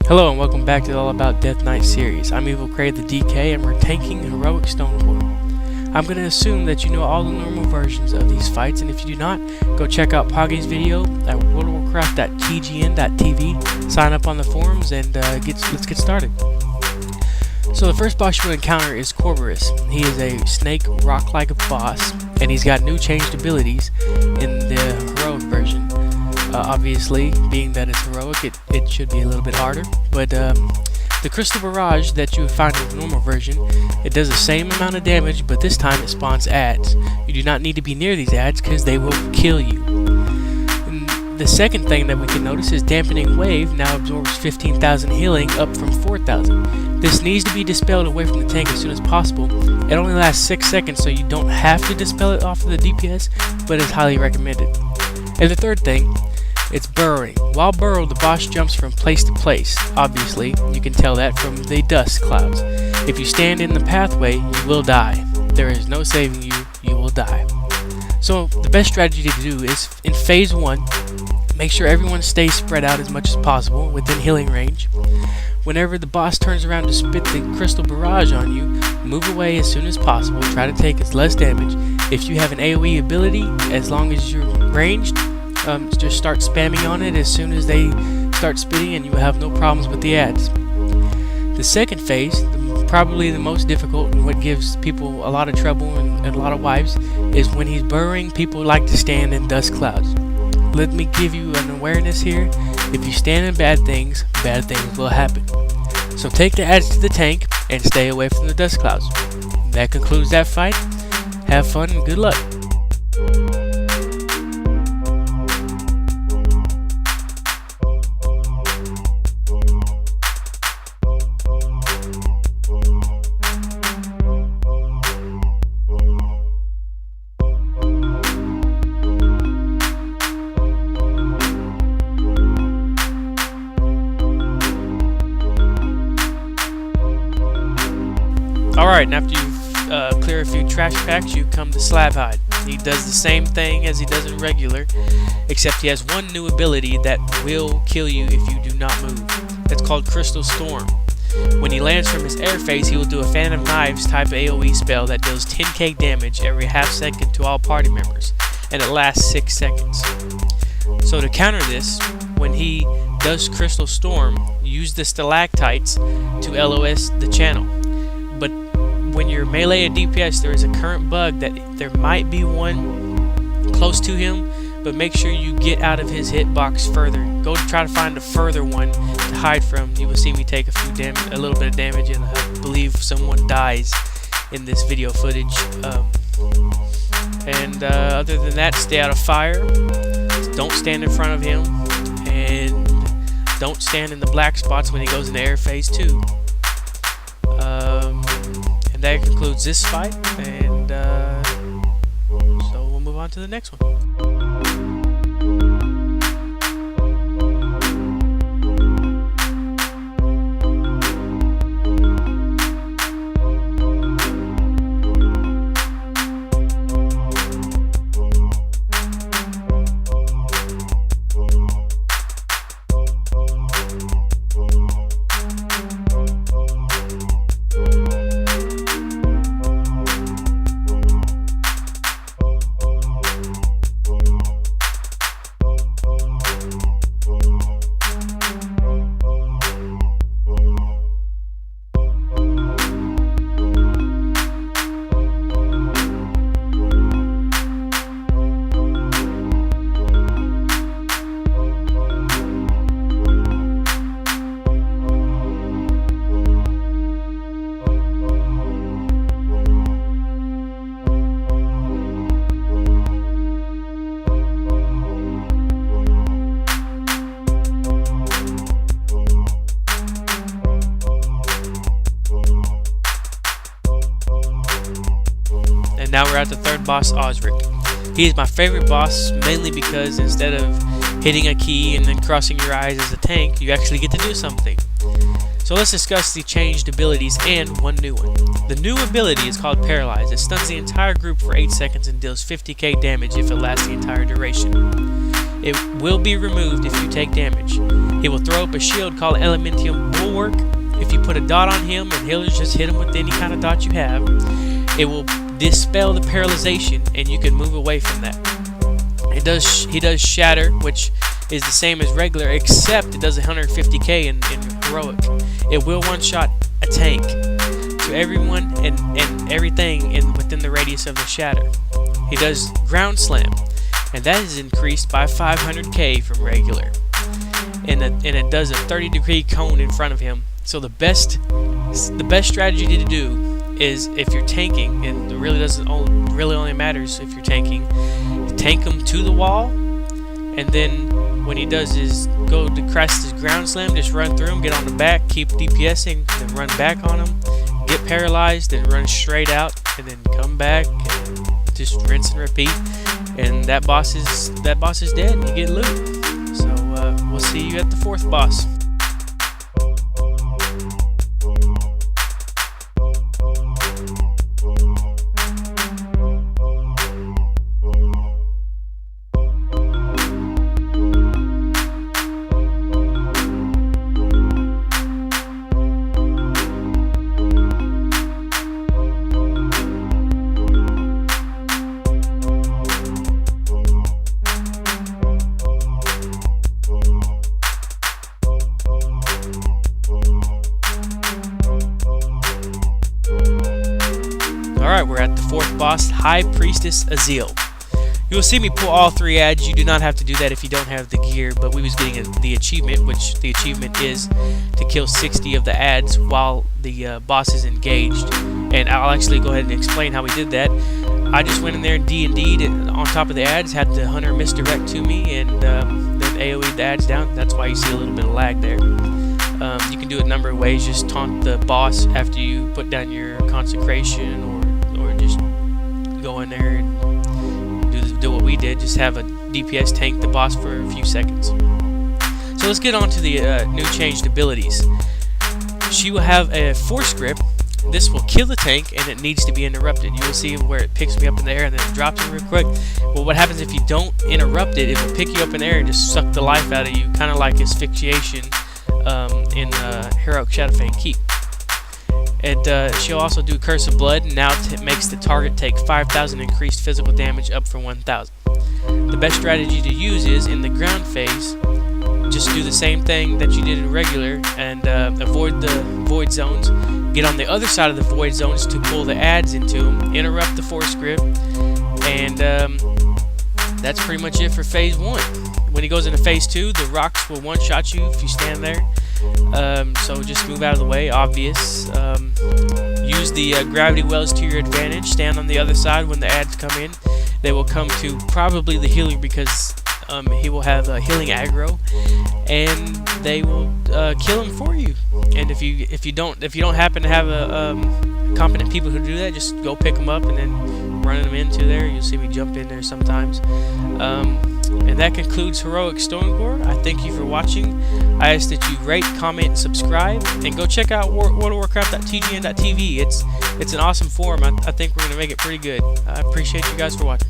Hello and welcome back to the All About Death Knight series. I'm Stonecore-Dk and we're tanking heroic Stonecore. I'm going to assume that you know all the normal versions of these fights, and if you do not, go check out PoV's video at worldofwarcraft.tgn.tv, sign up on the forums, and let's get started. So the first boss you will encounter is Corborus. He is a snake rock-like boss, and he's got new changed abilities in the heroic version. Obviously, being that it's heroic, it should be a little bit harder, but the crystal barrage that you would find in the normal version, it does the same amount of damage, but this time it spawns adds. You do not need to be near these adds because they will kill you. And the second thing that we can notice is Dampening Wave now absorbs 15,000 healing up from 4,000. This needs to be dispelled away from the tank as soon as possible. It only lasts 6 seconds, so you don't have to dispel it off of the DPS, but it's highly recommended. And the third thing, it's burrowing. While burrowed, the boss jumps from place to place. Obviously, you can tell that from the dust clouds. If you stand in the pathway, you will die. There is no saving you, you will die. So the best strategy to do is, in phase 1, make sure everyone stays spread out as much as possible within healing range. Whenever the boss turns around to spit the crystal barrage on you, move away as soon as possible. Try to take as less damage. If you have an AoE ability, as long as you're ranged, just start spamming on it as soon as they start spitting, and you will have no problems with the adds. The second phase, probably the most difficult and what gives people a lot of trouble and a lot of wives, is when he's burrowing. People like to stand in dust clouds. Let me give you an awareness here. If you stand in bad things will happen. So take the adds to the tank and stay away from the dust clouds. That concludes that fight. Have fun and good luck. Alright, and after you clear a few trash packs, you come to Slabhide. He does the same thing as he does in regular, except he has one new ability that will kill you if you do not move. That's called Crystal Storm. When he lands from his air phase, he will do a Fan of Knives type AoE spell that deals 10k damage every half second to all party members, and it lasts 6 seconds. So to counter this, when he does Crystal Storm, use the stalactites to LOS the channel. But when you're melee and DPS, there is a current bug that there might be one close to him, but make sure you get out of his hitbox further. Go to try to find a further one to hide from. You will see me take a little bit of damage, and I believe someone dies in this video footage. Other than that, stay out of fire. Don't stand in front of him, and don't stand in the black spots when he goes into air phase 2. And that concludes this fight, and so we'll move on to the next one. And now we're at the third boss, Ozruk. He is my favorite boss, mainly because instead of hitting a key and then crossing your eyes as a tank, you actually get to do something. So let's discuss the changed abilities and one new one. The new ability is called Paralyze. It stuns the entire group for 8 seconds and deals 50k damage if it lasts the entire duration. It will be removed if you take damage. He will throw up a shield called Elementium Bulwark. If you put a dot on him and healers just hit him with any kind of dot you have, it will dispel the paralyzation and you can move away from that. He does shatter, which is the same as regular, except it does 150k in heroic. It will one-shot a tank. To everyone and everything within the radius of the shatter. He does ground slam, and that is increased by 500k from regular. And it does a 30-degree cone in front of him. So the best strategy to do is, if you're tanking, and it really only matters if you're tanking, tank him to the wall, and then when he does his go to crest his ground slam, just run through him, get on the back, keep DPSing, then run back on him, get paralyzed, then run straight out, and then come back and just rinse and repeat. And that boss is dead, and you get loot. So we'll see you at the 4th boss. Alright, we're at the 4th boss, High Priestess Azil. You will see me pull all 3 ads. You do not have to do that if you don't have the gear, but we was getting the achievement, which the achievement is to kill 60 of the ads while the boss is engaged. And I'll actually go ahead and explain how we did that. I just went in there and D&D'd and on top of the ads, had the hunter misdirect to me, and then AoE'd the ads down. That's why you see a little bit of lag there. You can do it a number of ways. Just taunt the boss after you put down your consecration, or just go in there and do what we did. Just have a DPS tank the boss for a few seconds. So let's get on to the new changed abilities. She will have a force grip. This will kill the tank, and it needs to be interrupted. You will see where it picks me up in the air and then it drops me real quick. Well, what happens if you don't interrupt it? It will pick you up in the air and just suck the life out of you, kind of like asphyxiation in Heroic Shadowfang Keep. And she'll also do Curse of Blood, and now it makes the target take 5,000 increased physical damage, up from 1,000. The best strategy to use is, in the ground phase, just do the same thing that you did in regular, and avoid the void zones. Get on the other side of the void zones to pull the ads into them, interrupt the force grip, and that's pretty much it for phase 1. When he goes into phase 2, the rocks will one-shot you if you stand there. So just move out of the way, obvious. Use the gravity wells to your advantage. Stand on the other side when the ads come in. They will come to probably the healer, because he will have healing aggro, and they will kill him for you. And if you don't happen to have competent people who do that, just go pick them up and then run them into there. You'll see me jump in there sometimes. And that concludes Heroic Stonecore. I thank you for watching. I ask that you rate, comment, and subscribe, and go check out worldofwarcraft.tgn.tv. It's an awesome forum. I think we're going to make it pretty good. I appreciate you guys for watching.